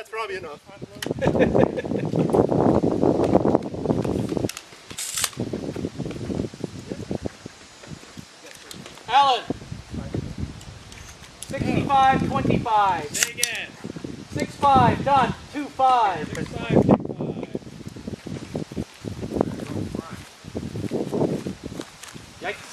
That's probably enough. Alan. 65-25. Say again. 6-5, done. 2-5. 6-5, 2-5. Yikes.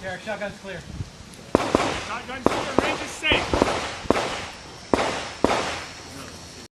Here, shotgun's clear. Shotgun's clear, range is safe.